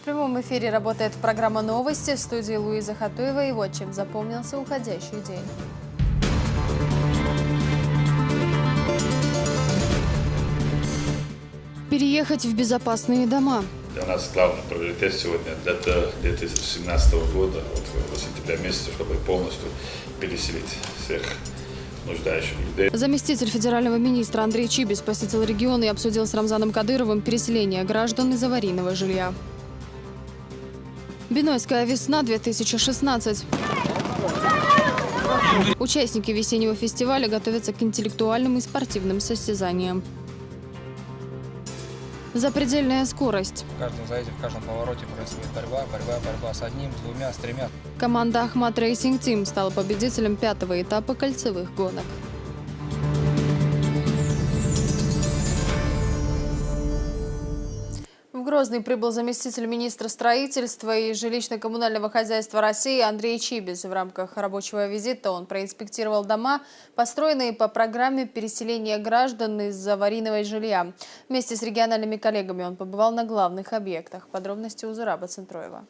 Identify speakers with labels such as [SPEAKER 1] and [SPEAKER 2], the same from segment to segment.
[SPEAKER 1] В прямом эфире работает программа «Новости». В студии Луиза Хатуева. И вот чем запомнился уходящий день. Переехать в безопасные дома.
[SPEAKER 2] Для нас главный приоритет сегодня до 2017 года, вот в сентябре месяце, чтобы полностью переселить всех нуждающих людей.
[SPEAKER 1] Заместитель федерального министра Андрей Чибис посетил регион и обсудил с Рамзаном Кадыровым переселение граждан из аварийного жилья. Бинойская весна-2016. Участники весеннего фестиваля готовятся к интеллектуальным и спортивным состязаниям. Запредельная скорость.
[SPEAKER 3] В каждом заезде, в каждом повороте происходит борьба с одним, с двумя, с тремя.
[SPEAKER 1] Команда Ахмат Рейсинг Тим стала победителем 5-го этапа кольцевых гонок. В Грозный прибыл заместитель министра строительства и жилищно-коммунального хозяйства России Андрей Чибис. В рамках рабочего визита он проинспектировал дома, построенные по программе переселения граждан из аварийного жилья. Вместе с региональными коллегами он побывал на главных объектах. Подробности у Зураба Центроева.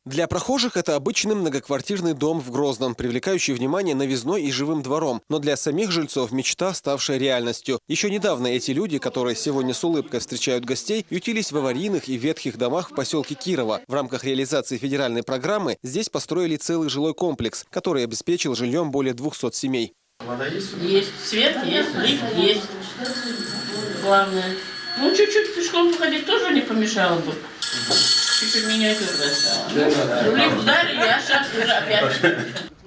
[SPEAKER 4] Для прохожих это обычный многоквартирный дом в Грозном, привлекающий внимание новизной и живым двором. Но для самих жильцов мечта, ставшая реальностью. Еще недавно эти люди, которые сегодня с улыбкой встречают гостей, ютились в аварийных и ветхих домах в поселке Кирово. В рамках реализации федеральной программы здесь построили целый жилой комплекс, который обеспечил жильем более 200 семей.
[SPEAKER 5] Вода есть? Есть. Свет есть, лифт есть. Главное. Ну, чуть-чуть пешком походить тоже не помешало бы. Чуть-чуть миниатюрно стало. Лифт дали, я сейчас уже опять.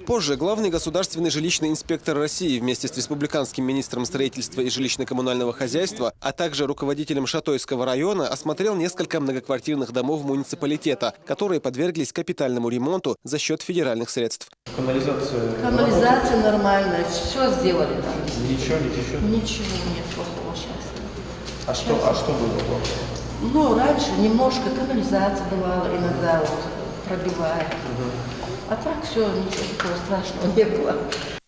[SPEAKER 4] Позже главный государственный жилищный инспектор России вместе с республиканским министром строительства и жилищно-коммунального хозяйства, а также руководителем Шатойского района осмотрел несколько многоквартирных домов муниципалитета, которые подверглись капитальному ремонту за счет федеральных средств.
[SPEAKER 6] Канализация нормальная, все сделали там.
[SPEAKER 7] Ничего не течет?
[SPEAKER 6] Ничего нет плохого сейчас.
[SPEAKER 7] А что было плохого?
[SPEAKER 6] Ну, раньше немножко канализация бывала, иногда вот пробивает. А так все, ничего такого страшного не было.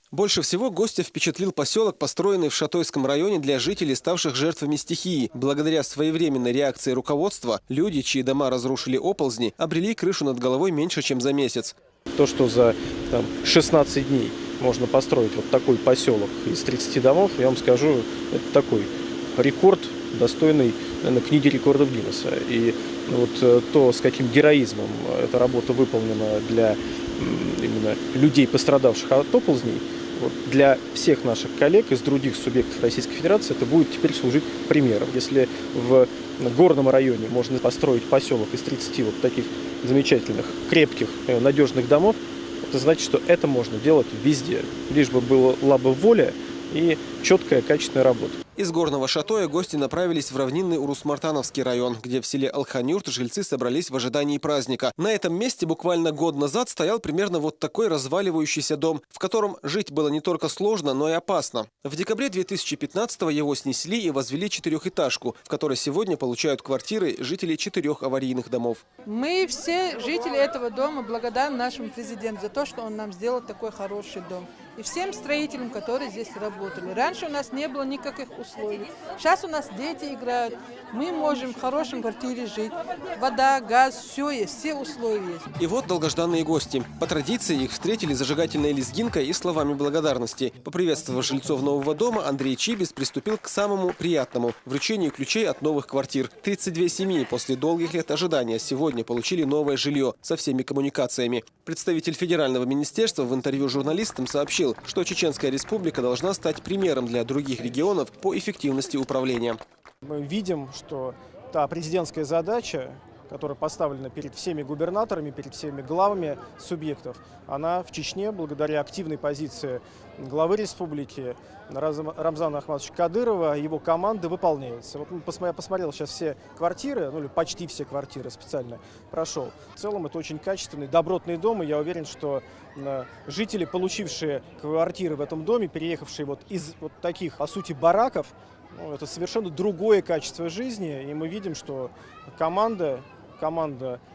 [SPEAKER 4] Больше всего гостя впечатлил поселок, построенный в Шатойском районе для жителей, ставших жертвами стихии. Благодаря своевременной реакции руководства, люди, чьи дома разрушили оползни, обрели крышу над головой меньше, чем за месяц.
[SPEAKER 7] То, что за 16 дней можно построить вот такой поселок из 30 домов, я вам скажу, это такой рекорд, достойный, наверное, книги рекордов Гиннесса. И вот то, с каким героизмом эта работа выполнена для именно людей, пострадавших от оползней, вот для всех наших коллег из других субъектов Российской Федерации это будет теперь служить примером. Если в горном районе можно построить поселок из 30 вот таких замечательных, крепких, надежных домов, это значит, что это можно делать везде, лишь бы была бы воля и четкая, качественная работа.
[SPEAKER 4] Из горного Шатоя гости направились в равнинный Урус-Мартановский район, где в селе Алханюрт жильцы собрались в ожидании праздника. На этом месте буквально год назад стоял примерно вот такой разваливающийся дом, в котором жить было не только сложно, но и опасно. В декабре 2015-го его снесли и возвели четырехэтажку, в которой сегодня получают квартиры жители 4 аварийных домов.
[SPEAKER 8] Мы все жители этого дома благодарны нашему президенту за то, что он нам сделал такой хороший дом. И всем строителям, которые здесь работали. Раньше у нас не было никаких условий. Сейчас у нас дети играют. Мы можем в хорошей квартире жить. Вода, газ, все есть, все условия есть.
[SPEAKER 4] И вот долгожданные гости. По традиции их встретили зажигательной лезгинкой и словами благодарности. Поприветствовав жильцов нового дома, Андрей Чибис приступил к самому приятному – вручению ключей от новых квартир. 32 семьи после долгих лет ожидания сегодня получили новое жилье со всеми коммуникациями. Представитель федерального министерства в интервью журналистам сообщил, что Чеченская республика должна стать примером для других регионов по эффективности управления.
[SPEAKER 7] Мы видим, что та президентская задача, которая поставлена перед всеми губернаторами, перед всеми главами субъектов, она в Чечне, благодаря активной позиции главы республики Рамзана Ахматовича Кадырова, его команды выполняется. Вот я посмотрел сейчас все квартиры, ну или почти все квартиры специально прошел. В целом это очень качественный, добротный дом, и я уверен, что жители, получившие квартиры в этом доме, переехавшие вот из вот таких, по сути, бараков, ну, это совершенно другое качество жизни, и мы видим, что команда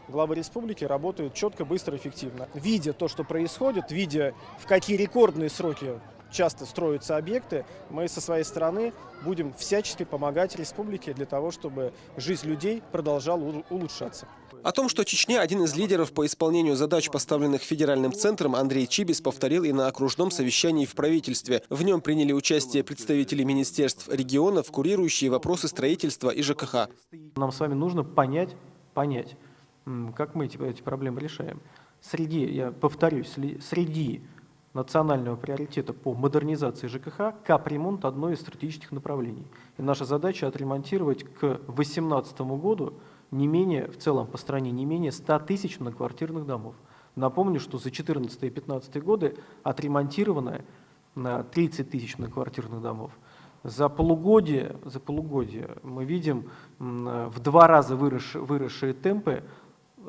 [SPEAKER 7] главы республики работает четко, быстро, эффективно. Видя то, что происходит, видя, в какие рекордные сроки часто строятся объекты, мы со своей стороны будем всячески помогать республике для того, чтобы жизнь людей продолжала улучшаться.
[SPEAKER 4] О том, что Чечня – один из лидеров по исполнению задач, поставленных федеральным центром, Андрей Чибис повторил и на окружном совещании в правительстве. В нем приняли участие представители министерств регионов, курирующие вопросы строительства и ЖКХ.
[SPEAKER 7] Нам с вами нужно понять, как мы эти проблемы решаем. Я повторюсь, среди национального приоритета по модернизации ЖКХ капремонт – одно из стратегических направлений. И наша задача – отремонтировать к 2018 году в целом по стране не менее 100 тысяч многоквартирных домов. Напомню, что за 2014 и 2015 годы отремонтировано на 30 тысяч многоквартирных домов. За полугодие мы видим в 2 раза выросшие темпы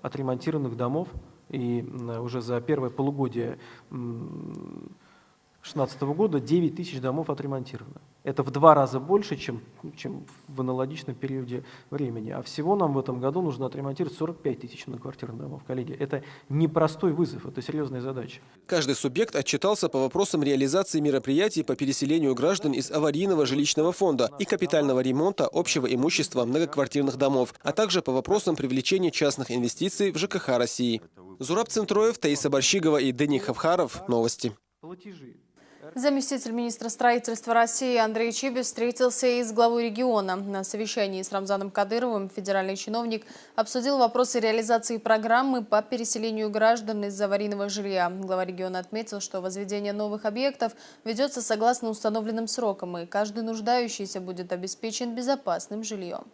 [SPEAKER 7] отремонтированных домов, и уже за первое полугодие 2016 года 9 тысяч домов отремонтировано. Это в 2 раза больше, чем в аналогичном периоде времени. А всего нам в этом году нужно отремонтировать 45 тысяч многоквартирных домов. Коллеги, это непростой вызов, это серьезная задача.
[SPEAKER 4] Каждый субъект отчитался по вопросам реализации мероприятий по переселению граждан из аварийного жилищного фонда и капитального ремонта общего имущества многоквартирных домов, а также по вопросам привлечения частных инвестиций в ЖКХ России. Зураб Центроев, Таиса Барщигова и Дени Хавхаров. Новости.
[SPEAKER 1] Заместитель министра строительства России Андрей Чибис встретился и с главой региона. На совещании с Рамзаном Кадыровым федеральный чиновник обсудил вопросы реализации программы по переселению граждан из аварийного жилья. Глава региона отметил, что возведение новых объектов ведется согласно установленным срокам, и каждый нуждающийся будет обеспечен безопасным жильем.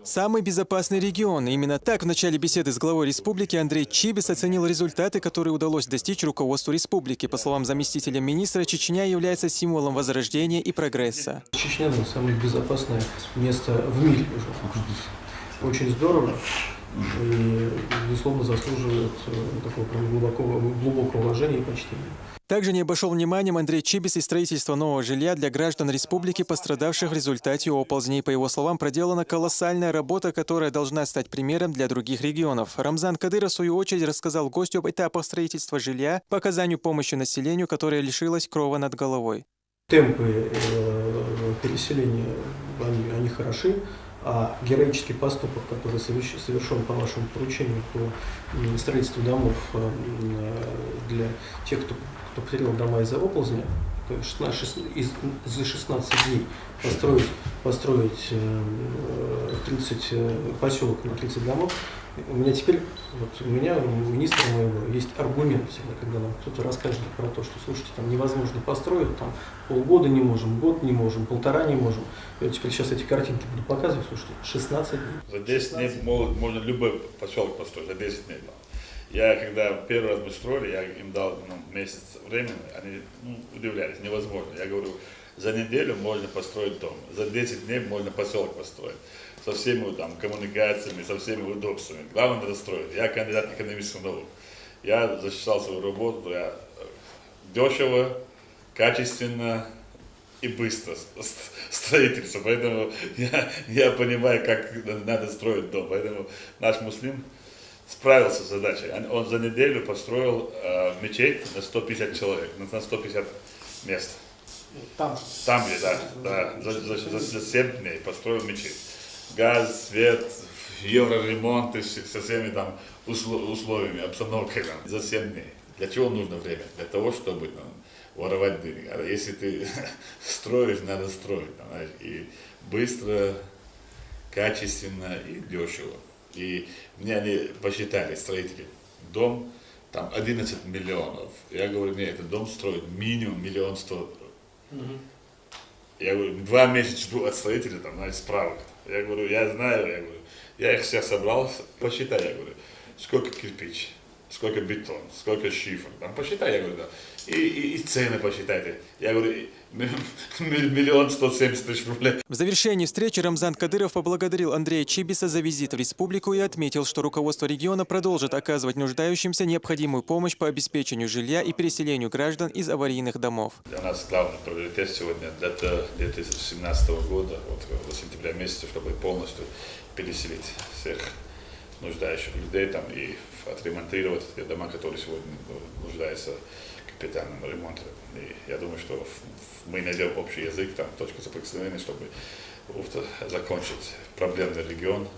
[SPEAKER 9] Самый безопасный регион. Именно так в начале беседы с главой республики Андрей Чибис оценил результаты, которые удалось достичь руководству республики. По словам заместителя министра, Чечня является символом возрождения и прогресса.
[SPEAKER 7] Чечня – самое безопасное место в мире уже. Очень здорово и, безусловно, заслуживает такого глубокого уважения и почтения.
[SPEAKER 9] Также не обошел вниманием Андрей Чибис и строительство нового жилья для граждан республики, пострадавших в результате оползней. По его словам, проделана колоссальная работа, которая должна стать примером для других регионов. Рамзан Кадыров, в свою очередь, рассказал гостю об этапах строительства жилья, по оказанию помощи населению, которое лишилось крова над головой.
[SPEAKER 7] Темпы переселения, они хороши. А героический поступок, который совершен по вашему поручению по строительству домов для тех, кто потерял дома из-за оползня, за 16 дней построить 30 поселок на 30 домов. У меня теперь, у министра моего, есть аргумент всегда, когда нам кто-то расскажет про то, что, слушайте, там невозможно построить, там полгода не можем, год не можем, 1,5 не можем. Я теперь сейчас эти картинки буду показывать, слушайте, 16 дней.
[SPEAKER 2] За 10 дней можно любой поселок построить, за 10 дней. Я, когда первый раз мы строили, я им дал месяц времени, они удивлялись, невозможно. Я говорю, за неделю можно построить дом, за 10 дней можно поселок построить. Со всеми там коммуникациями, со всеми удобствами. Главное это строить. Я кандидат экономических наук. Я защищал свою работу, я дешево, качественно и быстро строительство. Поэтому я понимаю, как надо строить дом. Поэтому наш муслим справился с задачей. Он за неделю построил мечеть на 150 человек, на 150 мест. Там где, да. За 7 дней построил мечеть. Газ, свет, евроремонт со всеми там условиями, обстановкой там, за 7 дней. Для чего нужно время? Для того, чтобы воровать деньги. А если ты строишь, надо строить. И быстро, качественно и дешево. И мне они посчитали, строители, дом, там 11 миллионов. Я говорю, нет, этот дом строит минимум 1 100 000. Я говорю, 2 месяца жду от строителя, там, знаете, справок. Я говорю, я знаю, я их всех собрал, посчитай, я говорю, сколько кирпич, сколько бетон, сколько шифр, там посчитай, я говорю, да. И цены посчитайте. Я говорю, 1 170 000 рублей.
[SPEAKER 9] В завершении встречи Рамзан Кадыров поблагодарил Андрея Чибиса за визит в республику и отметил, что руководство региона продолжит оказывать нуждающимся необходимую помощь по обеспечению жилья и переселению граждан из аварийных домов.
[SPEAKER 2] Для нас главный приоритет сегодня для 2017 года, в сентябре месяце, чтобы полностью переселить всех нуждающих людей там и отремонтировать те дома, которые сегодня нуждаются в капитальном ремонте. И я думаю, что мы найдем общий язык, там, точку соприкосновения, чтобы закончить проблемный регион.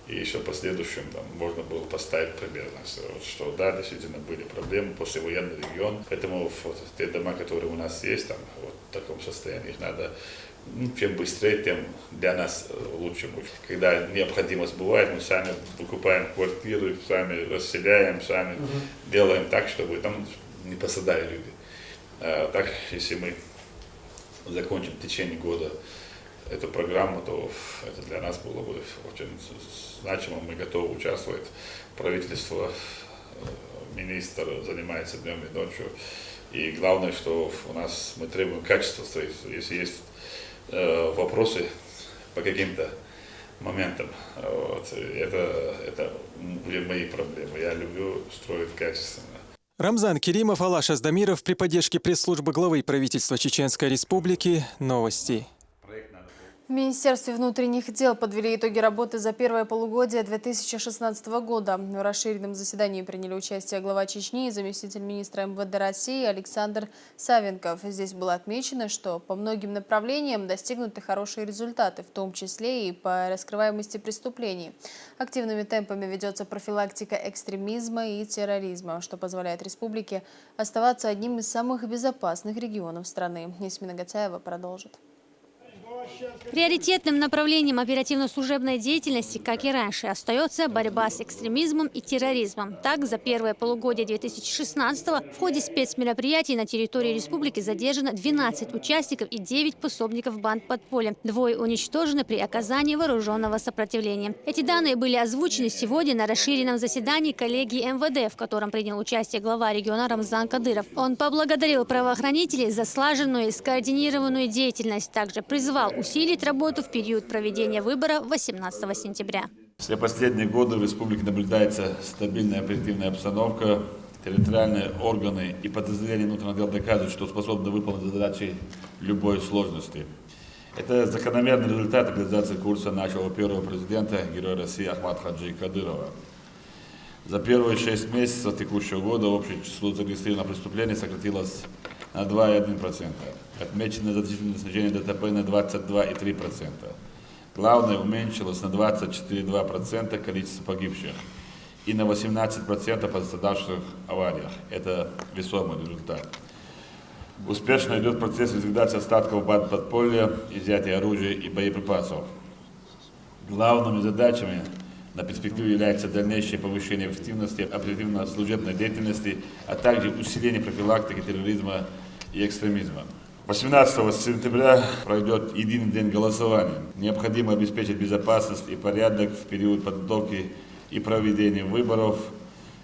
[SPEAKER 2] И еще в последующем там, можно было поставить примерно, что да, действительно были проблемы, послевоенный регион. Поэтому вот, те дома, которые у нас есть, там, вот, в таком состоянии, их надо, чем быстрее, тем для нас лучше будет. Когда необходимость бывает, мы сами выкупаем квартиры, сами расселяем, сами делаем так, чтобы там не пострадали люди. Так, если мы закончим в течение года эту программу, то это для нас было бы очень значимо. Мы готовы участвовать. Правительство, министр занимается днем и ночью. И главное, что у нас мы требуем качества строительства. Если есть вопросы по каким-то моментам, вот, это уже мои проблемы. Я люблю строить качественно.
[SPEAKER 9] Рамзан Керимов, Алаш Аздамиров при поддержке пресс-службы главы правительства Чеченской Республики. Новости.
[SPEAKER 1] В Министерстве внутренних дел подвели итоги работы за первое полугодие 2016 года. В расширенном заседании приняли участие глава Чечни и заместитель министра МВД России Александр Савенков. Здесь было отмечено, что по многим направлениям достигнуты хорошие результаты, в том числе и по раскрываемости преступлений. Активными темпами ведется профилактика экстремизма и терроризма, что позволяет республике оставаться одним из самых безопасных регионов страны. Ясмина Гацаева продолжит.
[SPEAKER 10] Приоритетным направлением оперативно-служебной деятельности, как и раньше, остается борьба с экстремизмом и терроризмом. Так, за первое полугодие 2016-го в ходе спецмероприятий на территории республики задержано 12 участников и 9 пособников банд подполья. 2 уничтожены при оказании вооруженного сопротивления. Эти данные были озвучены сегодня на расширенном заседании коллегии МВД, в котором принял участие глава региона Рамзан Кадыров. Он поблагодарил правоохранителей за слаженную и скоординированную деятельность. Также призвал усилить работу в период проведения выборов 18 сентября.
[SPEAKER 2] За последние годы в республике наблюдается стабильная оперативная обстановка. Территориальные органы и подразделения внутренних дел доказывают, что способны выполнить задачи любой сложности. Это закономерный результат реализации курса нашего первого президента, героя России Ахмада Хаджи Кадырова. За первые 6 месяцев текущего года общее число зарегистрированных преступлений сократилось на 2,1%. Отмечено значительное снижение ДТП на 22,3%. Главное, уменьшилось на 24,2% количество погибших и на 18% пострадавших в авариях. Это весомый результат. Успешно идет процесс ликвидации остатков банд подполья, изъятия оружия и боеприпасов. Главными задачами на перспективу является дальнейшее повышение эффективности оперативно-служебной деятельности, а также усиление профилактики терроризма и экстремизма. 18 сентября пройдет единый день голосования. Необходимо обеспечить безопасность и порядок в период подготовки и проведения выборов.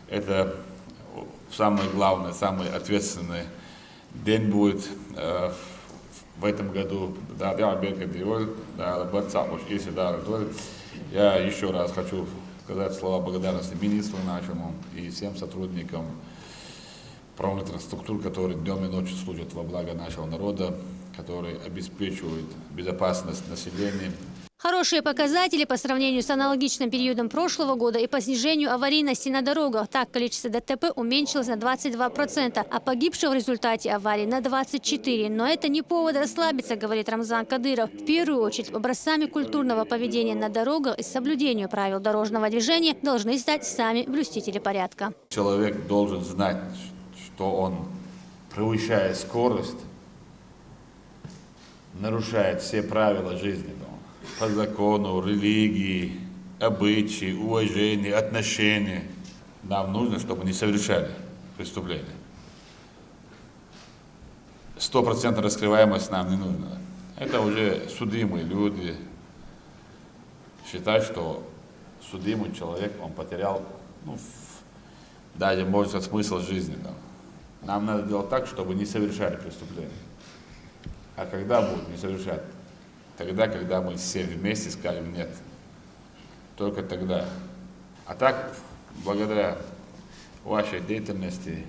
[SPEAKER 2] Это самое главное, самый ответственный день будет в этом году. Я еще раз хочу сказать слова благодарности министру нашему и всем сотрудникам правоохранительных структур, которые днем и ночью служат во благо нашего народа, которые обеспечивают безопасность населения.
[SPEAKER 10] Хорошие показатели по сравнению с аналогичным периодом прошлого года и по снижению аварийности на дорогах. Так, количество ДТП уменьшилось на 22%, а погибших в результате аварий на 24%. Но это не повод расслабиться, говорит Рамзан Кадыров. В первую очередь, образцами культурного поведения на дорогах и соблюдению правил дорожного движения должны стать сами блюстители порядка.
[SPEAKER 2] Человек должен знать, что он, превышая скорость, нарушает все правила жизни. По закону, религии, обычаи, уважения, отношения. Нам нужно, чтобы не совершали преступления. 100% раскрываемость нам не нужна. Это уже судимые люди. Считать, что судимый человек, он потерял, даже, может сказать, смысл жизни. Нам надо делать так, чтобы не совершали преступления. А когда будут не совершать? Тогда, когда мы все вместе скажем «нет». Только тогда. А так, благодаря вашей деятельности,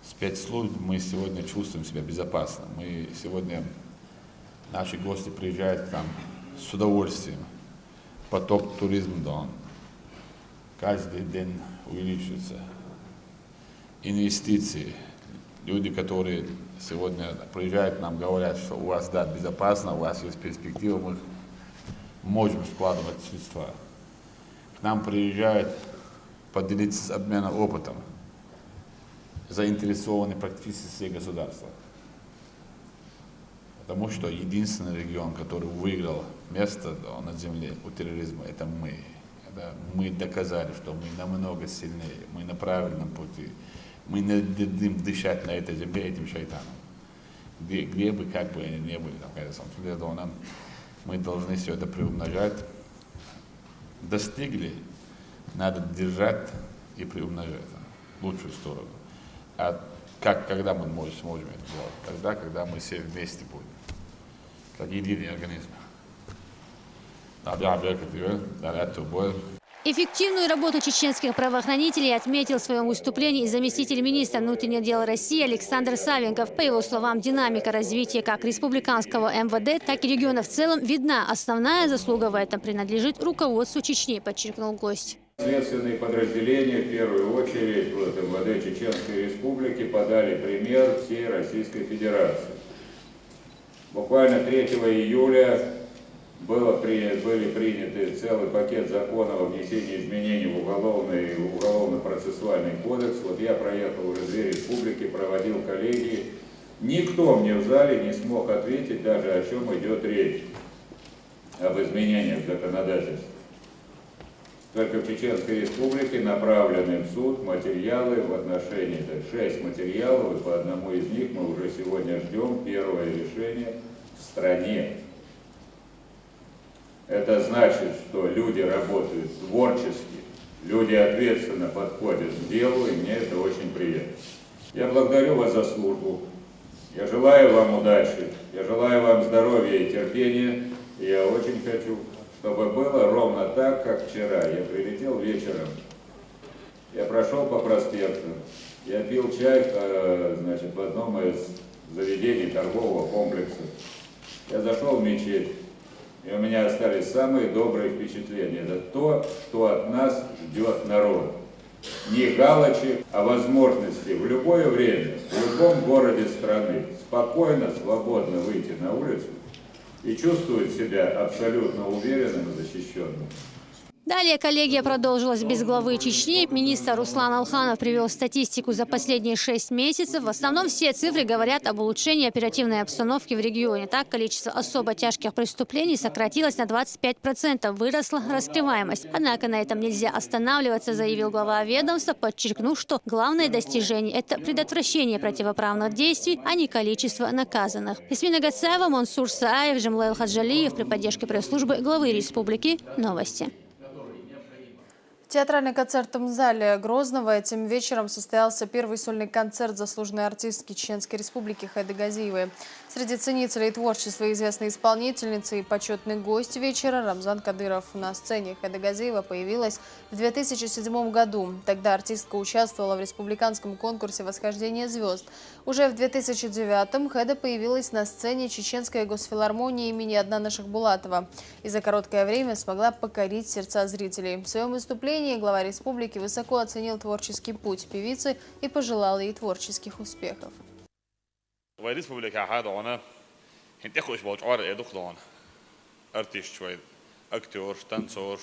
[SPEAKER 2] спецслужб, мы сегодня чувствуем себя безопасно. Мы сегодня, наши гости приезжают к нам с удовольствием. Поток туризма, да, каждый день увеличивается. Инвестиции.
[SPEAKER 11] Люди, которые сегодня приезжают к нам, говорят, что у вас, да, безопасно, у вас есть перспектива, мы можем вкладывать средства. К нам приезжают поделиться с обменом опытом, заинтересованы практически все государства. Потому что единственный регион, который выиграл место на земле у терроризма, это мы. Мы доказали, что мы намного сильнее, мы на правильном пути. Мы не дадим дышать на этой земле этим шайтаном. Где бы, как бы они ни были, мы должны все это приумножать. Достигли, надо держать и приумножать в лучшую сторону. А когда мы сможем это делать? Тогда, когда мы все вместе будем, как единый организм.
[SPEAKER 10] Эффективную работу чеченских правоохранителей отметил в своем выступлении заместитель министра внутренних дел России Александр Савенков. По его словам, динамика развития как республиканского МВД, так и региона в целом видна. Основная заслуга в этом принадлежит руководству Чечни, подчеркнул гость.
[SPEAKER 12] Следственные подразделения, в первую очередь, МВД Чеченской Республики, подали пример всей Российской Федерации. Буквально 3 июля были приняты целый пакет законов о внесении изменений в уголовный и уголовно-процессуальный кодекс. Вот я проехал уже 2 республики, проводил коллегии. Никто мне в зале не смог ответить даже, о чем идет речь, об изменениях в законодательстве. Только в Чеченской Республике направлены в суд материалы в отношении, 6 материалов, и по одному из них мы уже сегодня ждем первое решение в стране. Это значит, что люди работают творчески, люди ответственно подходят к делу, и мне это очень приятно. Я благодарю вас за службу, я желаю вам удачи, я желаю вам здоровья и терпения, и я очень хочу, чтобы было ровно так, как вчера. Я прилетел вечером, я прошел по проспекту, я пил чай, в одном из заведений торгового комплекса. Я зашел в мечеть, и у меня остались самые добрые впечатления. Это то, что от нас ждет народ. Не галочек, а возможности в любое время, в любом городе страны спокойно, свободно выйти на улицу и чувствовать себя абсолютно уверенным и защищенным.
[SPEAKER 10] Далее коллегия продолжилась без главы Чечни. Министр Руслан Алханов привел статистику за последние 6 месяцев. В основном все цифры говорят об улучшении оперативной обстановки в регионе. Так, количество особо тяжких преступлений сократилось на 25%, выросла раскрываемость. Однако на этом нельзя останавливаться, заявил глава ведомства, подчеркнув, что главное достижение – это предотвращение противоправных действий, а не количество наказанных. Ясмина Гацаева, Монсур Сааев, Жамлайл Хаджалиев при поддержке пресс-службы главы республики. Новости.
[SPEAKER 1] В театральном концертном зале Грозного этим вечером состоялся первый сольный концерт заслуженной артистки Чеченской Республики Хайды Газиевой. Среди ценителей творчества известной исполнительницы и почетный гость вечера Рамзан Кадыров. На сцене Хайды Газиева появилась в 2007 году. Тогда артистка участвовала в республиканском конкурсе «Восхождение звезд». Уже в 2009-м Хайды появилась на сцене Чеченской госфилармонии имени Аднана Шахбулатова и за короткое время смогла покорить сердца зрителей. В своем выступлении глава республики высоко оценил творческий путь певицы и пожелал ей творческих успехов.
[SPEAKER 2] Республика Хадона, хинтехуш болчар эдухдон, артист швейд, актер, танцор,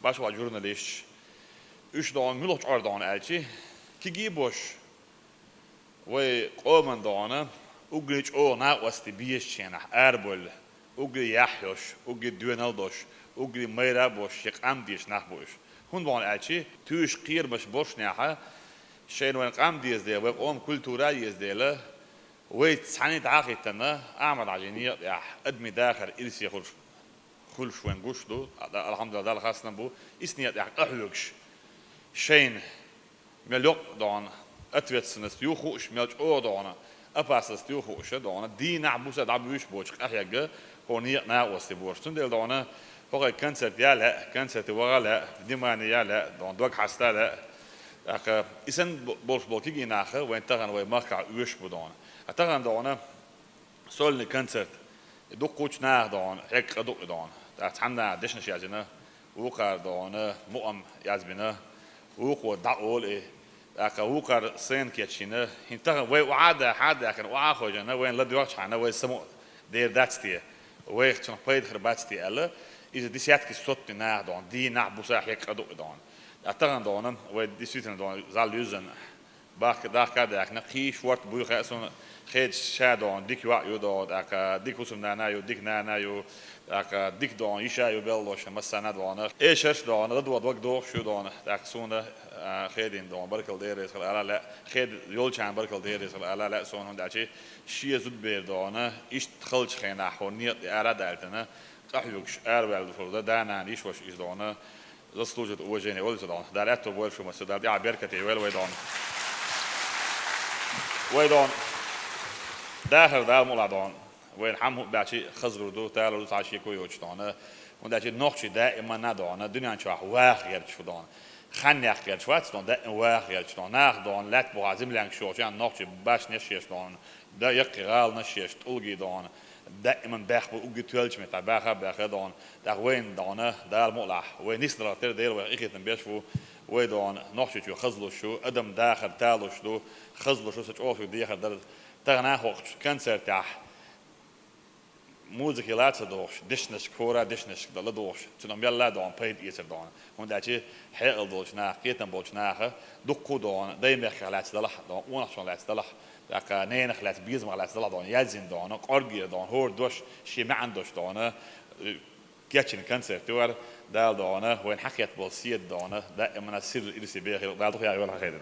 [SPEAKER 2] башва журналист, ушдон милочар дон элчи, кигибош, вей قومن دانا، угрич о наости биешчена, арбол, угри яхьош, угри дуэналдош, угри мейрабош, як амдиш нахбош. Хун дон элчи, туш قيربش бош няха, شينوان قامديز ده وب أم كولتورا يزدله ويتسعني تعاقدنا أعمل عجينية يا أدمي داخل إلسي خلش وين قشدو الحمد لله ده خاصنا بو إسنية يا أحلوكش شين ملوك دون أتوتسنس يوخوش ملوك أو دون أباسس يوخوش دون دي نعبوس دعبوش بوش أحياج هونية ناوستي بوش تندل دون فوق كنسة يالا كنسة وغلا ديماني يالا دون دوك حستا لا إسن بولش بولكي ناخه وين تغن وين مقع ويش بدون أتغن دونه سولني كونسرت دوق كوتش ناه دون هيك دوق دون تحنا دشنا شيء عجنا وقع دونه مؤم يعزبنا وقو دعول وكر سين كيتشينا هنتا وي وعادة حادة كان وعاخوجنا وين لا دوقش عنا وين سمو دير داتستي وين تشون بيد خرباتستي ألا إذا دي سياتك صوت ناع دون دي ناع بوساح يقدو دون أتغن دونن وين دي سويتن دون زال يوزن باك داك كذا كنا خيش ورت بوي خاصون خيد شادون ديك وايو دون ديك وسم نايو ديك نايو ديك دون يشايو بلوش مسانا دون ايش دون ردوا وقت دو شو دون سونا خيدين دون بركل ديريس لا لا خيد يولشان بركل ديريس لا لا سون داشي شي زود بير دون ايش تخلش خينا حونيت ارادالتنا تحيوكش اربل فردا دانا ايش واش ايش دون زسلوجت اوجيني ولز دون دالاتو بول شو مسدا دي عبركتي ويل دون ويدون داخل دال مولا دون وين حمو باشي خزر دو تالو تعشي كويوش دون ونداشي نوخشي دائما ندون الدنيا نشوح واخر شو دون خنيخ غير شوات دون دا واخر دون ناخ دون لات بوازم لانك شو جان نوخشي باش نشيش دون دا يقرال نشيش تلقي دون دائما باخ بوجي تولش متاع باخ دون دا وين دون دال مولا وين نسدر تر دير وإخيت نبيشفو ويدون نوخشي شو خزلو شو ادم داخل تالو شو خزلو شو سچ اوف دي خدر تغنا خوخ كانسر تاع موزيك لاتس دوش دشنش كورا دشنش دل دوش تنم يلا دون بيد يسر دون ونداتي حيل دوش نا كيتن بوش نا دقو دون دايما خلات دل دون ونخشون لات دل داك نين خلات بيزم خلات دل دون يزين دون قرقي دون هور دوش شي ما عندوش دون كيتشن كانسر تور دال دون وين حكيت بولسيد دون دائما السر الى بيخ دال دوخ يا ولا خير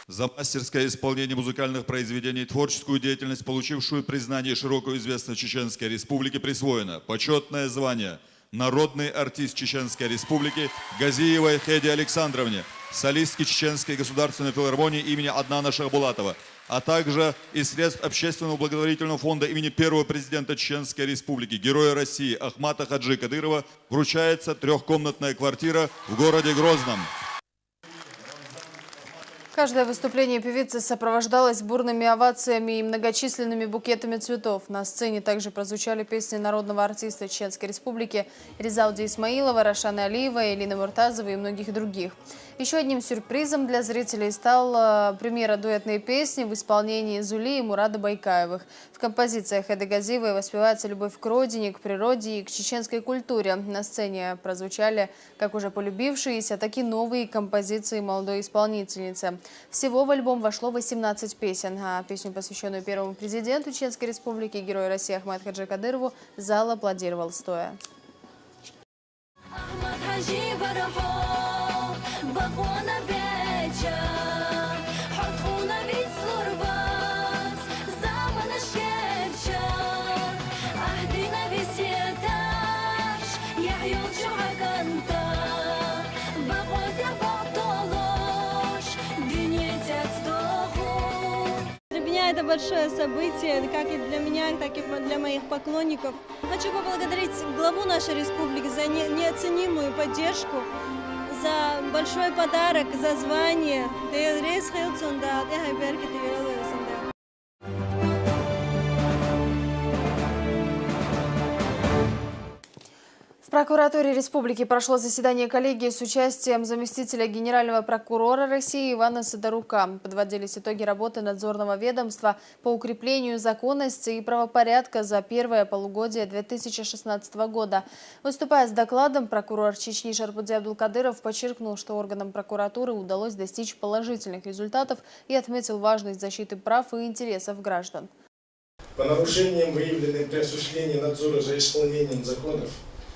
[SPEAKER 13] За мастерское исполнение музыкальных произведений и творческую деятельность, получившую признание и широкую известность Чеченской Республики, присвоено почетное звание «Народный артист Чеченской Республики» Газиевой Хеде Александровне, солистке Чеченской государственной филармонии имени Аднана Шахбулатова, а также из средств Общественного благотворительного фонда имени первого президента Чеченской Республики, Героя России Ахмата Хаджи Кадырова, вручается трехкомнатная квартира в городе Грозном.
[SPEAKER 1] Каждое выступление певицы сопровождалось бурными овациями и многочисленными букетами цветов. На сцене также прозвучали песни народного артиста Чеченской Республики Резауди Исмаилова, Рашаны Алиева, Элины Муртазовой и многих других. Еще одним сюрпризом для зрителей стала премьера дуэтной песни в исполнении Зули и Мурада Байкаевых. В композициях Хеды Газиевой воспевается любовь к родине, к природе и к чеченской культуре. На сцене прозвучали как уже полюбившиеся, так и новые композиции молодой исполнительницы. Всего в альбом вошло 18 песен, а песню, посвященную первому президенту Чеченской Республики, Герою России Ахмату Хаджи Кадырову, зал аплодировал стоя.
[SPEAKER 14] Это большое событие, как и для меня, так и для моих поклонников. Хочу поблагодарить главу нашей республики за неоценимую поддержку, за большой подарок, за звание.
[SPEAKER 1] В прокуратуре республики прошло заседание коллегии с участием заместителя генерального прокурора России Ивана Сидорука. Подводились итоги работы надзорного ведомства по укреплению законности и правопорядка за первое полугодие 2016 года. Выступая с докладом, прокурор Чечни Шарпудзи Абдулкадыров подчеркнул, что органам прокуратуры удалось достичь положительных результатов и отметил важность защиты прав и интересов граждан.
[SPEAKER 15] По нарушениям, выявленным при осуществлении надзора за исполнением законов,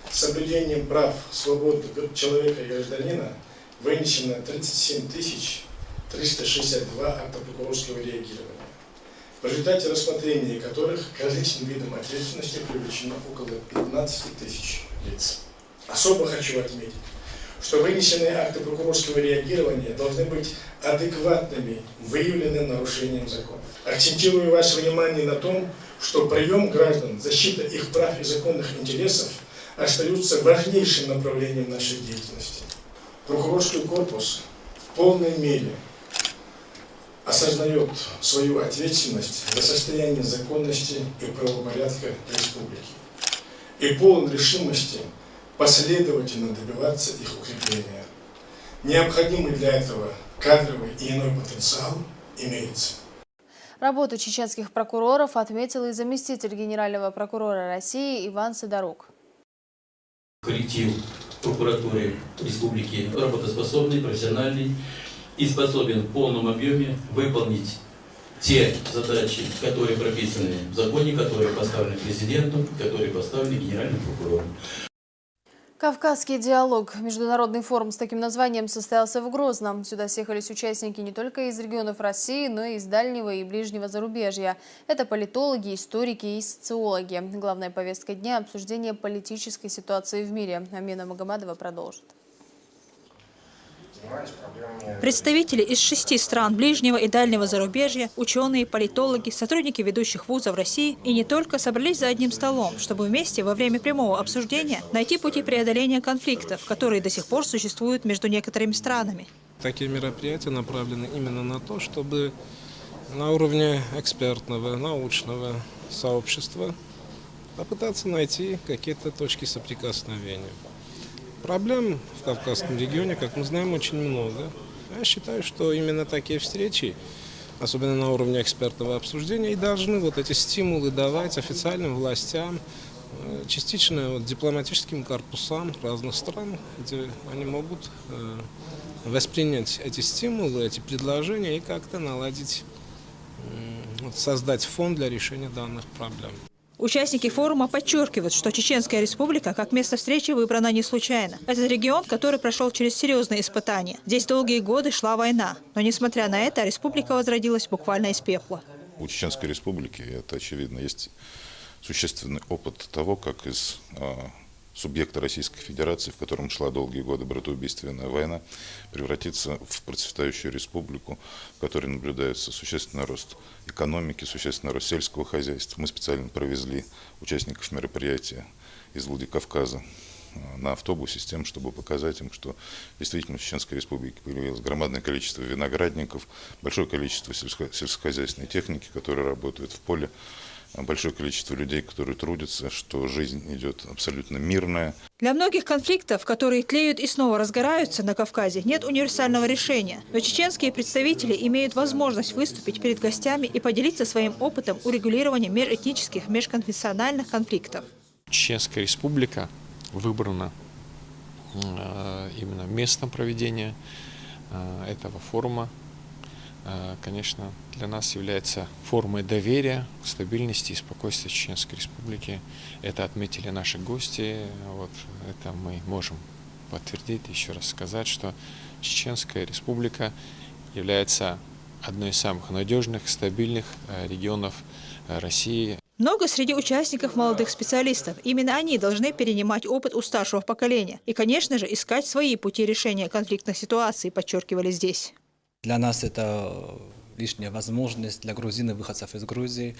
[SPEAKER 15] с соблюдением прав, свобод человека и гражданина вынесено 37 362 акта прокурорского реагирования, в результате рассмотрения которых к различным видам ответственности привлечено около 15 тысяч лиц. Особо хочу отметить, что вынесенные акты прокурорского реагирования должны быть адекватными выявленным нарушением закона. Акцентирую ваше внимание на том, что прием граждан, защита их прав и законных интересов остаются важнейшим направлением нашей деятельности. Прокурорский корпус в полной мере осознает свою ответственность за состояние законности и правопорядка республики и полон решимости последовательно добиваться их укрепления. Необходимы для этого кадровый и иной потенциал имеется.
[SPEAKER 1] Работу чеченских прокуроров отметил и заместитель генерального прокурора России Иван Сидорук.
[SPEAKER 16] Коллектив прокуратуры республики работоспособный, профессиональный и способен в полном объеме выполнить те задачи, которые прописаны в законе, которые поставлены президентом, которые поставлены генеральным прокурором.
[SPEAKER 1] Кавказский диалог. Международный форум с таким названием состоялся в Грозном. Сюда съехались участники не только из регионов России, но и из дальнего и ближнего зарубежья. Это политологи, историки и социологи. Главная повестка дня – обсуждение политической ситуации в мире. Амина Магомадова продолжит.
[SPEAKER 17] Представители из 6 стран ближнего и дальнего зарубежья, ученые, политологи, сотрудники ведущих вузов России и не только собрались за одним столом, чтобы вместе во время прямого обсуждения найти пути преодоления конфликтов, которые до сих пор существуют между некоторыми странами.
[SPEAKER 18] Такие мероприятия направлены именно на то, чтобы на уровне экспертного, научного сообщества попытаться найти какие-то точки соприкосновения. Проблем в Кавказском регионе, как мы знаем, очень много. Я считаю, что именно такие встречи, особенно на уровне экспертного обсуждения, и должны вот эти стимулы давать официальным властям, частично дипломатическим корпусам разных стран, где они могут воспринять эти стимулы, эти предложения и как-то наладить, создать фон для решения данных проблем.
[SPEAKER 17] Участники форума подчеркивают, что Чеченская республика как место встречи выбрана не случайно. Это регион, который прошел через серьезные испытания. Здесь долгие годы шла война. Но несмотря на это, республика возродилась буквально из пепла.
[SPEAKER 19] У Чеченской республики, это очевидно, есть существенный опыт того, как из субъекта Российской Федерации, в котором шла долгие годы братоубийственная война, превратиться в процветающую республику, в которой наблюдается существенный рост экономики, существенный рост сельского хозяйства. Мы специально провезли участников мероприятия из Владикавказа на автобусе с тем, чтобы показать им, что действительно в Чеченской республике появилось громадное количество виноградников, большое количество сельскохозяйственной техники, которая работает в поле, большое количество людей, которые трудятся, что жизнь идет абсолютно мирная.
[SPEAKER 17] Для многих конфликтов, которые тлеют и снова разгораются на Кавказе, нет универсального решения. Но чеченские представители имеют возможность выступить перед гостями и поделиться своим опытом урегулирования межэтнических, межконфессиональных конфликтов.
[SPEAKER 20] Чеченская республика выбрана именно местом проведения этого форума. Конечно, для нас является формой доверия, стабильности и спокойствия Чеченской республики. Это отметили наши гости. Вот это мы можем подтвердить, еще раз сказать, что Чеченская республика является одной из самых надежных, стабильных регионов России.
[SPEAKER 17] Много среди участников молодых специалистов. Именно они должны перенимать опыт у старшего поколения. И, конечно же, искать свои пути решения конфликтных ситуаций, подчеркивали здесь.
[SPEAKER 21] Для нас это лишняя возможность для грузин и выходцев из Грузии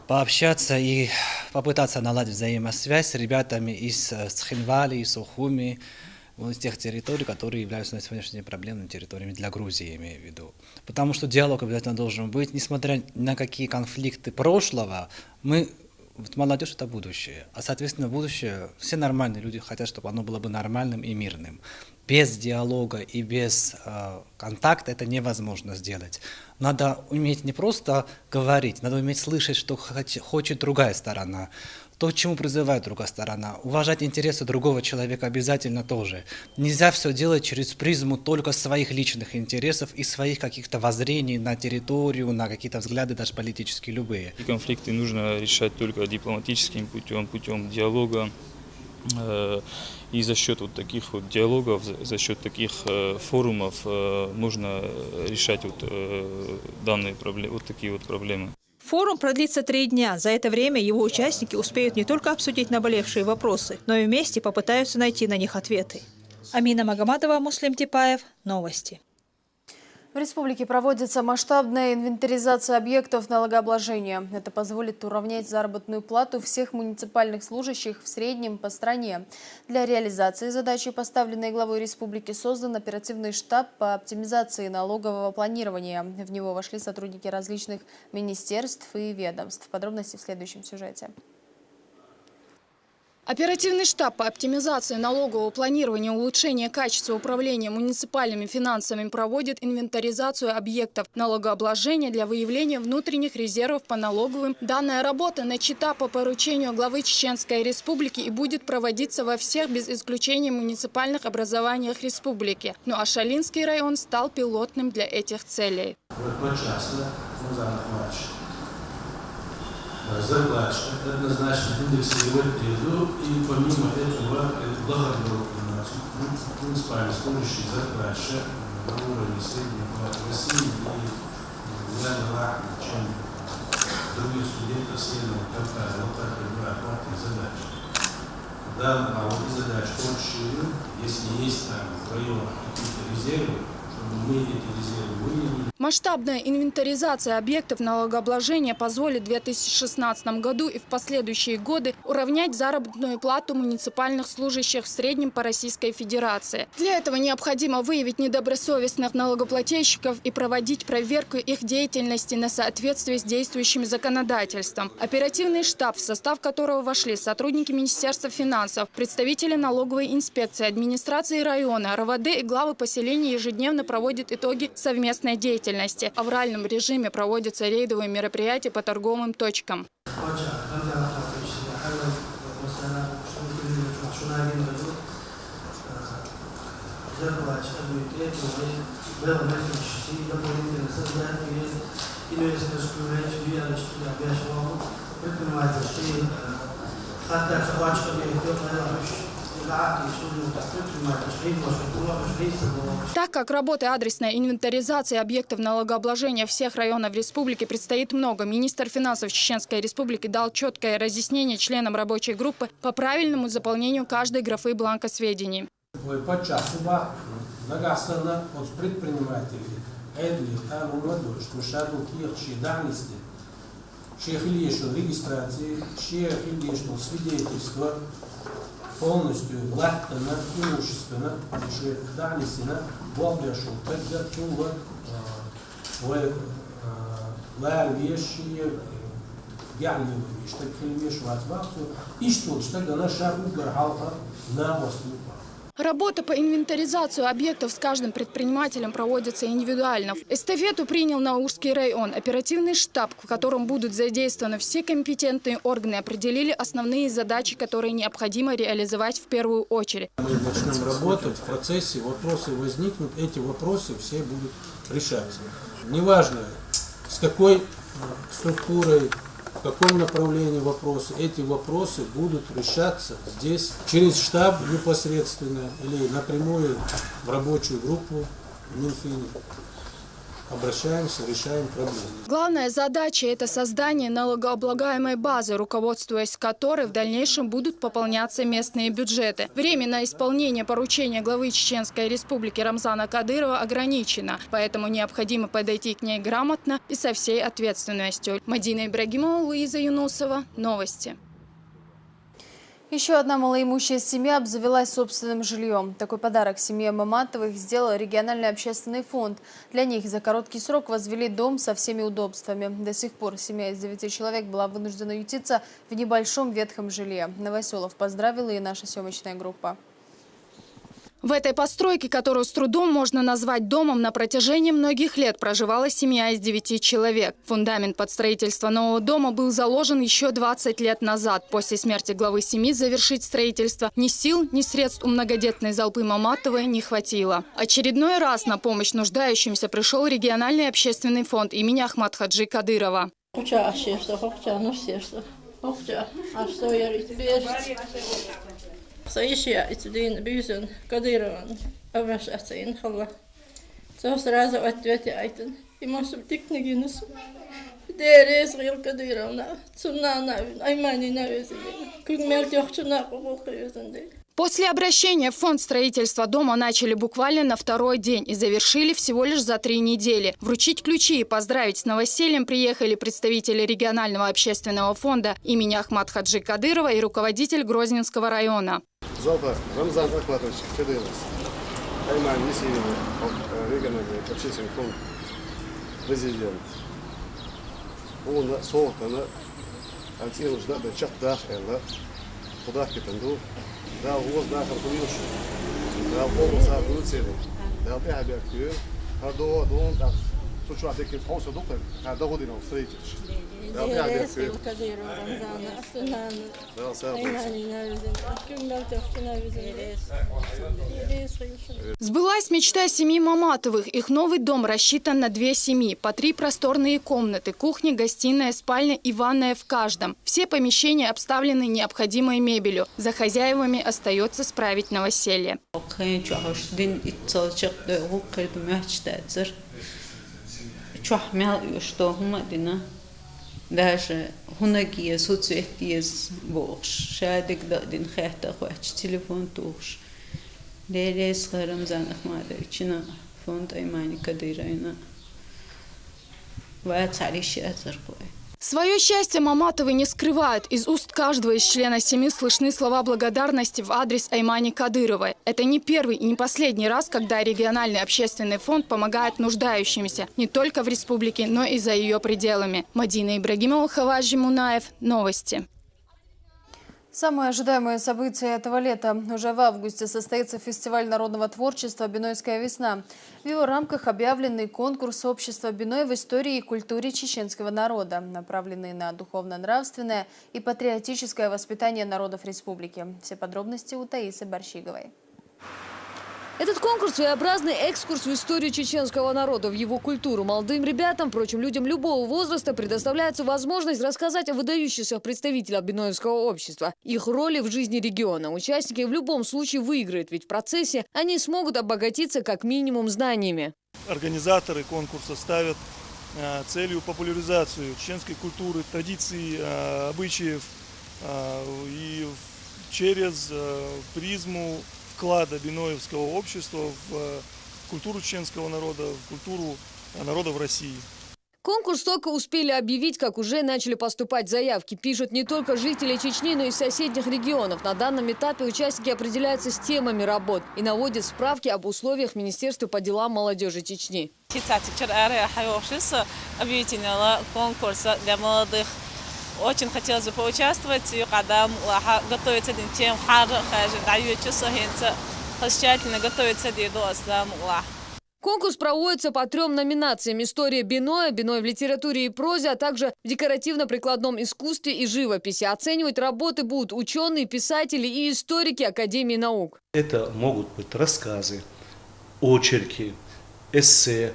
[SPEAKER 21] пообщаться и попытаться наладить взаимосвязь с ребятами из Цхинвали, из Сухуми, из тех территорий, которые являются на сегодняшний день проблемными территориями для Грузии, имею в виду. Потому что диалог обязательно должен быть, несмотря на какие конфликты прошлого, молодежь – это будущее. А, соответственно, будущее, все нормальные люди хотят, чтобы оно было бы нормальным и мирным. Без диалога и без контакта это невозможно сделать. Надо уметь не просто говорить, надо уметь слышать, что хочет другая сторона, то, к чему призывает другая сторона. Уважать интересы другого человека обязательно тоже. Нельзя все делать через призму только своих личных интересов и своих каких-то воззрений на территорию, на какие-то взгляды, даже политические, любые.
[SPEAKER 22] И конфликты нужно решать только дипломатическим путем, путем диалога. И за счет вот таких вот диалогов, за счет таких форумов можно решать данные проблемы, вот такие вот проблемы.
[SPEAKER 17] Форум продлится 3 дня. За это время его участники успеют не только обсудить наболевшие вопросы, но и вместе попытаются найти на них ответы. Амина Магомадова, Муслим Типаев. Новости.
[SPEAKER 1] В республике проводится масштабная инвентаризация объектов налогообложения. Это позволит уравнять заработную плату всех муниципальных служащих в среднем по стране. Для реализации задачи, поставленной главой республики, создан оперативный штаб по оптимизации налогового планирования. В него вошли сотрудники различных министерств и ведомств. Подробности в следующем сюжете.
[SPEAKER 3] Оперативный штаб по оптимизации налогового планирования и улучшения качества управления муниципальными финансами проводит инвентаризацию объектов налогообложения для выявления внутренних резервов по налоговым. Данная работа начата по поручению главы Чеченской Республики и будет проводиться во всех без исключения муниципальных образованиях республики. Ну а Шалинский район стал пилотным для этих целей.
[SPEAKER 5] Зарплата однозначно индексировать ряду, и помимо этого благородного муниципальные служащие зарплаты на уровне среднего по России и рядом, чем других субъектов среднего Кавказа. Вот так и два главных задачи. Да, налоги задач очень, если есть там в районах какие-то резервы, чтобы мы эти резервы выявили.
[SPEAKER 3] Масштабная инвентаризация объектов налогообложения позволит в 2016 году и в последующие годы уравнять заработную плату муниципальных служащих в среднем по Российской Федерации. Для этого необходимо выявить недобросовестных налогоплательщиков и проводить проверку их деятельности на соответствие с действующим законодательством. Оперативный штаб, в состав которого вошли сотрудники Министерства финансов, представители налоговой инспекции, администрации района, РВД и главы поселений ежедневно проводят итоги совместной деятельности. А в реальном режиме проводятся рейдовые мероприятия по торговым точкам. Так как работы адресной инвентаризации объектов налогообложения всех районов республики предстоит много, министр финансов Чеченской Республики дал четкое разъяснение членам рабочей группы по правильному заполнению каждой графы бланка сведений.
[SPEAKER 5] Полностью лахтана, имущественно, что данисина, воблешу, тогда тула, вещи, гяневые, что хилимеш ватбаху, и что тогда наша угоралка на острове.
[SPEAKER 3] Работа по инвентаризации объектов с каждым предпринимателем проводится индивидуально. Эстафету принял Наурский район. Оперативный штаб, в котором будут задействованы все компетентные органы, определили основные задачи, которые необходимо реализовать в первую очередь.
[SPEAKER 5] Мы начнем работать, в процессе вопросы возникнут, эти вопросы все будут решаться. Неважно, с какой структурой, в каком направлении вопросы, эти вопросы будут решаться здесь, через штаб непосредственно или напрямую в рабочую группу Минфина. Обращаемся, решаем проблемы.
[SPEAKER 3] Главная задача – это создание налогооблагаемой базы, руководствуясь которой в дальнейшем будут пополняться местные бюджеты. Время на исполнение поручения главы Чеченской Республики Рамзана Кадырова ограничено, поэтому необходимо подойти к ней грамотно и со всей ответственностью. Мадина Ибрагимова, Луиза Юнусова. Новости.
[SPEAKER 1] Еще одна малоимущая семья обзавелась собственным жильем. Такой подарок семье Маматовых сделал региональный общественный фонд. Для них за короткий срок возвели дом со всеми удобствами. До сих пор семья из 9 человек была вынуждена ютиться в небольшом ветхом жилье. Новоселов поздравила и наша съемочная группа.
[SPEAKER 3] В этой постройке, которую с трудом можно назвать домом, на протяжении многих лет проживала семья из 9 человек. Фундамент под строительство нового дома был заложен еще 20 лет назад. После смерти главы семьи завершить строительство ни сил, ни средств у многодетной Залпы Маматовой не хватило. Очередной раз на помощь нуждающимся пришел региональный общественный фонд имени Ахмад-Хаджи Кадырова.
[SPEAKER 23] Соеща этюдин бюзен Кадырован обращаться хала. То сразу ответ айтен. И может тикнигинус. Дерез рил Кадыровна. Цунна аймани навезли. Кугмер тёхчуна кулкаюзенде.
[SPEAKER 3] После обращения в фонд строительства дома начали буквально на второй день и завершили всего лишь за 3 недели. Вручить ключи и поздравить с новосельем приехали представители регионального общественного фонда имени Ахмад-Хаджи Кадырова и руководитель Грозненского района.
[SPEAKER 24] Залпа Рамзан Ахматович Кадыров, Айман Есевина, региональный общественный фонд, президент. Он соғыттаны антин ждады чақтақ әлі. куда кетенду, да воз да харкулюш, да область аргуцели, да ты объектив, а до так, сучу адекит хоусу доктор, а до година встретишь. Да ты объектив.
[SPEAKER 3] Сбылась мечта семьи Маматовых. Их новый дом рассчитан на 2 семьи. По 3 просторные комнаты, кухня, гостиная, спальня и ванная в каждом. Все помещения обставлены необходимой мебелью. За хозяевами остается справить новоселье.
[SPEAKER 4] Даже хунагия соцсетиез бош шадик дадин хата хвач телефон туш лерес Рамзан Ахмадовична фонд Аймани Кадыровна вацалище азарбой.
[SPEAKER 3] Свое счастье Маматовы не скрывают. Из уст каждого из членов семьи слышны слова благодарности в адрес Аймани Кадыровой. Это не первый и не последний раз, когда региональный общественный фонд помогает нуждающимся не только в республике, но и за ее пределами. Мадина Ибрагимова, Хаважи Мунаев. Новости.
[SPEAKER 1] Самое ожидаемое событие этого лета. Уже в августе состоится фестиваль народного творчества «Бинойская весна». В его рамках объявленный конкурс общества Биной в истории и культуре чеченского народа, направленный на духовно-нравственное и патриотическое воспитание народов республики. Все подробности у Таисы Барщиговой.
[SPEAKER 6] Этот конкурс – своеобразный экскурс в историю чеченского народа, в его культуру. Молодым ребятам, впрочем, людям любого возраста предоставляется возможность рассказать о выдающихся представителях биноевского общества, их роли в жизни региона. Участники в любом случае выиграют, ведь в процессе они смогут обогатиться как минимум знаниями.
[SPEAKER 7] Организаторы конкурса ставят целью популяризацию чеченской культуры, традиций, обычаев и через призму вклада биноевского общества в культуру чеченского народа, в культуру народов России.
[SPEAKER 6] Конкурс только успели объявить, как уже начали поступать заявки. Пишут не только жители Чечни, но и соседних регионов. На данном этапе участники определяются с темами работ и наводят справки об условиях Министерства по делам молодежи Чечни.
[SPEAKER 8] Конкурс для молодых. Очень хотелось бы поучаствовать, и когда готовится к тем, тщательно готовится к
[SPEAKER 6] Конкурс проводится по 3 номинациям: история Биноя, Биной в литературе и прозе, а также в декоративно-прикладном искусстве и живописи. Оценивать работы будут ученые, писатели и историки Академии наук.
[SPEAKER 25] Это могут быть рассказы, очерки, эссе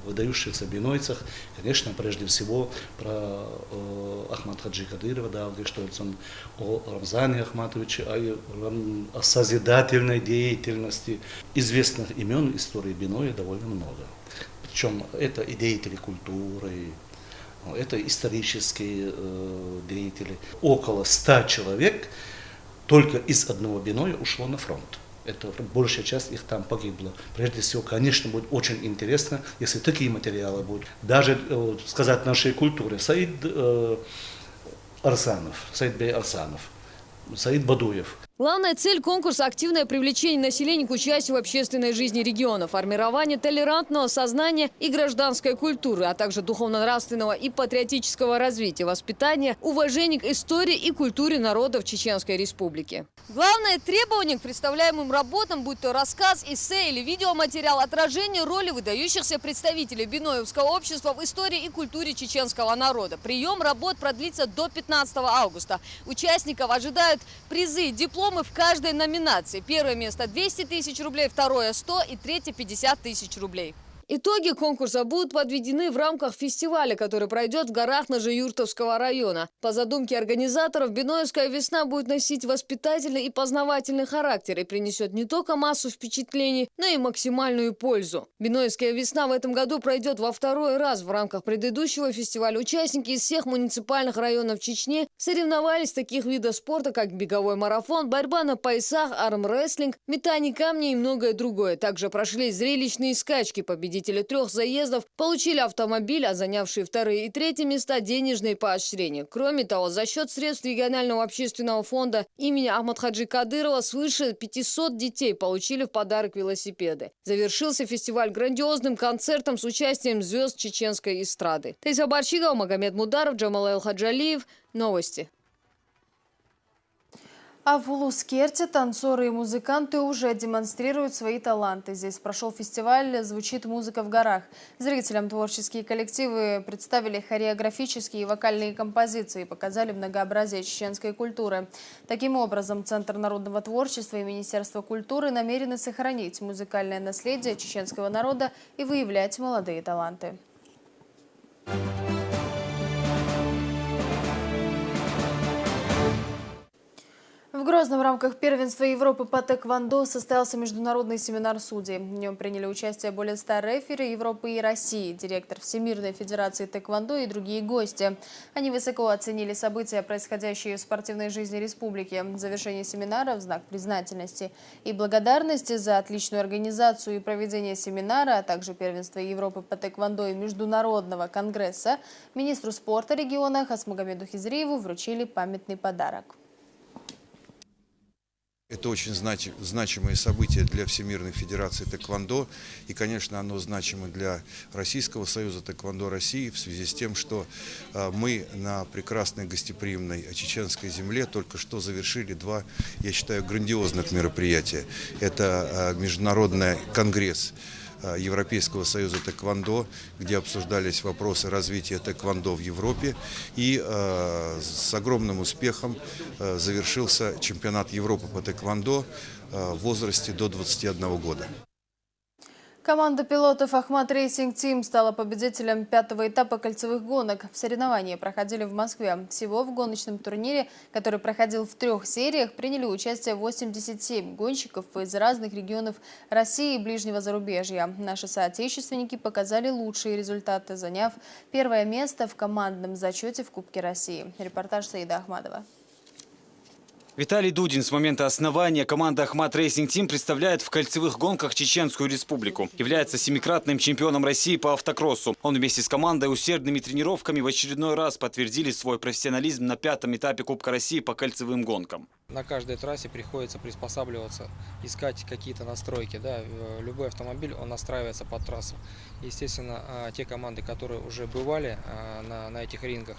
[SPEAKER 25] выдающихся бинойцах, конечно, прежде всего про Ахмад Хаджи Кадырова, да, что он о Рамзане Ахматовиче, о созидательной деятельности. Известных имен истории Биноя довольно много. Причем это и деятели культуры, это исторические деятели. Около 100 человек только из одного Биноя ушло на фронт. Это большая часть их там погибла. Прежде всего, конечно, будет очень интересно, если такие материалы будут. Даже сказать нашей культуре. Саид Бей Арсанов, Саид Бадуев.
[SPEAKER 6] Главная цель конкурса – активное привлечение населения к участию в общественной жизни региона, формирование толерантного сознания и гражданской культуры, а также духовно-нравственного и патриотического развития, воспитания, уважения к истории и культуре народов Чеченской Республики. Главное требование к представляемым работам, будь то рассказ, эссе или видеоматериал, отражение роли выдающихся представителей биноевского общества в истории и культуре чеченского народа. Прием работ продлится до 15 августа. Участников ожидают призы, дипломы в каждой номинации. Первое место 200 тысяч рублей, второе 100 и третье 50 тысяч рублей. Итоги конкурса будут подведены в рамках фестиваля, который пройдет в горах Ножеюртовского района. По задумке организаторов, Биноевская весна будет носить воспитательный и познавательный характер и принесет не только массу впечатлений, но и максимальную пользу. Биноевская весна в этом году пройдет во 2-й раз. В рамках предыдущего фестиваля участники из всех муниципальных районов Чечни соревновались в таких видах спорта, как беговой марафон, борьба на поясах, армрестлинг, метание камней и многое другое. Также прошли зрелищные скачки. Победители 3 заездов получили автомобиль, а занявшие 2-е и 3-е места – денежные поощрения. Кроме того, за счет средств регионального общественного фонда имени Ахмад Хаджи Кадырова свыше 500 детей получили в подарок велосипеды. Завершился фестиваль грандиозным концертом с участием звезд чеченской эстрады. Таиса Барщигова, Магомед Мударов, Джамал Хаджалиев. Новости.
[SPEAKER 1] А в Улус-Керте танцоры и музыканты уже демонстрируют свои таланты. Здесь прошел фестиваль «Звучит музыка в горах». Зрителям творческие коллективы представили хореографические и вокальные композиции и показали многообразие чеченской культуры. Таким образом, Центр народного творчества и Министерство культуры намерены сохранить музыкальное наследие чеченского народа и выявлять молодые таланты. В Грозном в рамках первенства Европы по тэквондо состоялся международный семинар судей. В нем приняли участие более 100 рефери Европы и России, директор Всемирной Федерации тэквондо и другие гости. Они высоко оценили события, происходящие в спортивной жизни республики. В завершении семинара в знак признательности и благодарности за отличную организацию и проведение семинара, а также первенства Европы по тэквондо и Международного конгресса, министру спорта региона Хасмагомеду Хизриеву вручили памятный подарок.
[SPEAKER 2] Это очень значимое событие для Всемирной Федерации тэквондо. И, конечно, оно значимо для Российского союза тэквондо России в связи с тем, что мы на прекрасной гостеприимной чеченской земле только что завершили два, я считаю, грандиозных мероприятия. Это Международный конгресс Европейского союза тэквондо, где обсуждались вопросы развития тэквондо в Европе. И с огромным успехом завершился чемпионат Европы по тэквондо в возрасте до 21 года.
[SPEAKER 1] Команда пилотов «Ахмат Рейсинг Тим» стала победителем 5-го этапа кольцевых гонок. В соревновании проходили в Москве. Всего в гоночном турнире, который проходил в 3 сериях, приняли участие 87 гонщиков из разных регионов России и ближнего зарубежья. Наши соотечественники показали лучшие результаты, заняв 1-е место в командном зачете в Кубке России. Репортаж Саида Ахмадова.
[SPEAKER 9] Виталий Дудин с момента основания команды «Ахмат Рейсинг Тим» представляет в кольцевых гонках Чеченскую Республику. Является 7-кратным чемпионом России по автокроссу. Он вместе с командой усердными тренировками в очередной раз подтвердили свой профессионализм на 5-м этапе Кубка России по кольцевым гонкам.
[SPEAKER 10] На каждой трассе приходится приспосабливаться, искать какие-то настройки. Да? Любой автомобиль, он настраивается под трассу. Естественно, те команды, которые уже бывали на этих рингах,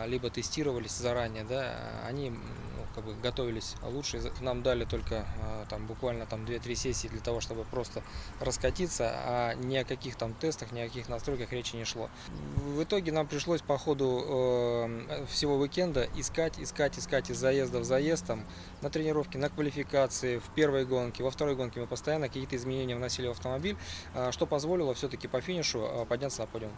[SPEAKER 10] либо тестировались заранее, да, они готовились лучше. Нам дали только буквально 2-3 сессии для того, чтобы просто раскатиться, а ни о каких тестах, ни о каких настройках речи не шло. В итоге нам пришлось по ходу всего уикенда искать из заезда в заезд, на тренировке, на квалификации, в первой гонке, во второй гонке мы постоянно какие-то изменения вносили в автомобиль, что позволило все-таки по финишу подняться на подиум.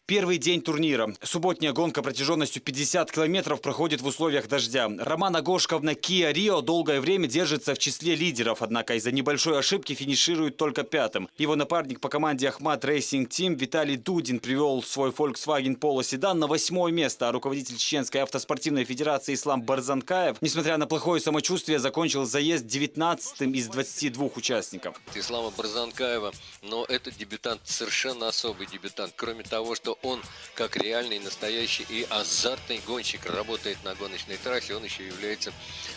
[SPEAKER 9] Первый день турнира. Субботняя гонка протяженностью 50 километров проходит в условиях дождя. Роман Агошков на Kia Rio долгое время держится в числе лидеров, однако из-за небольшой ошибки финиширует только 5-м. Его напарник по команде «Ахмат Рейсинг Тим» Виталий Дудин привел свой Volkswagen Polo седан на 8-е место, а руководитель Чеченской автоспортивной федерации Ислам Барзанкаев, несмотря на плохое самочувствие, закончил заезд 19-м из 22 участников.
[SPEAKER 11] Ислама Барзанкаева, но этот дебютант совершенно особый дебютант. Кроме того, что он, как реальный, настоящий и азартный гонщик, работает на гоночной трассе. Он еще является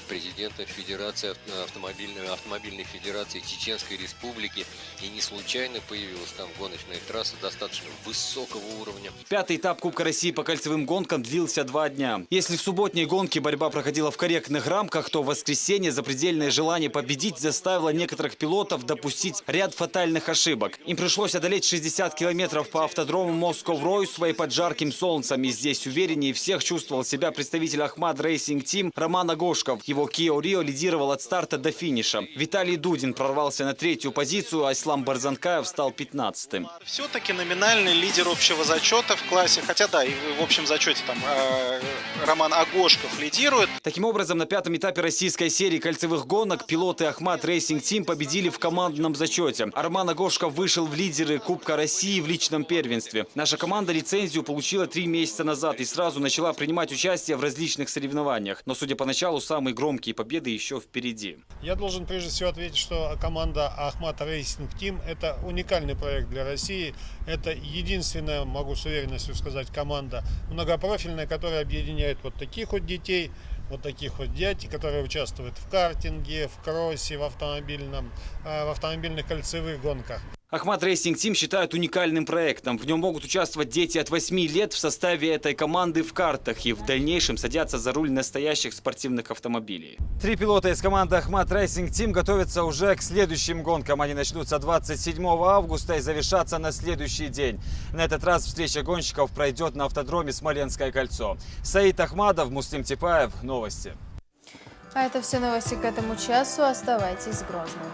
[SPEAKER 11] президентом Федерации автомобильной федерации Чеченской Республики. И не случайно появилась там гоночная трасса достаточно высокого уровня.
[SPEAKER 9] 5-й этап Кубка России по кольцевым гонкам длился 2 дня. Если в субботней гонке борьба проходила в корректных рамках, то в воскресенье запредельное желание победить заставило некоторых пилотов допустить ряд фатальных ошибок. Им пришлось одолеть 60 километров по автодрому Москов-Ройсвей под жарким солнцем. И здесь увереннее всех чувствовал себя представитель «Ахмат Рейсинг Тим» Роман Агошков. Его Kia Rio лидировал от старта до финиша. Виталий Дудин прорвался на 3-ю позицию, а Ислам Барзанкаев стал 15-м.
[SPEAKER 12] Все-таки номинальный лидер общего зачета в классе, хотя да, и в общем зачете Роман Агошков лидирует.
[SPEAKER 9] Таким образом, на 5-м этапе российской серии кольцевых гонок пилоты «Ахмат Рейсинг Тим» победили в командном зачете. А Роман Агошков вышел в лидеры Кубка России в личном первенстве. Наша команда лицензию получила 3 месяца назад и сразу начала принимать участие в различных соревнованиях. Но, судя по началу, самые громкие победы еще впереди.
[SPEAKER 26] Я должен прежде всего ответить, что команда «Ахмат Рейсинг Тим» – это уникальный проект для России. Это единственная, могу с уверенностью сказать, команда многопрофильная, которая объединяет вот таких вот детей, вот таких вот дядь, которые участвуют в картинге, в кроссе, в автомобильных кольцевых гонках.
[SPEAKER 9] Ахмат Racing Team считают уникальным проектом. В нем могут участвовать дети от 8 лет в составе этой команды в картах и в дальнейшем садятся за руль настоящих спортивных автомобилей. 3 пилота из команды Ахмат Racing Team готовятся уже к следующим гонкам. Они начнутся 27 августа и завершатся на следующий день. На этот раз встреча гонщиков пройдет на автодроме Смоленское кольцо. Саид Ахмадов, Муслим Типаев. Новости.
[SPEAKER 1] А это все новости к этому часу. Оставайтесь с Грозным.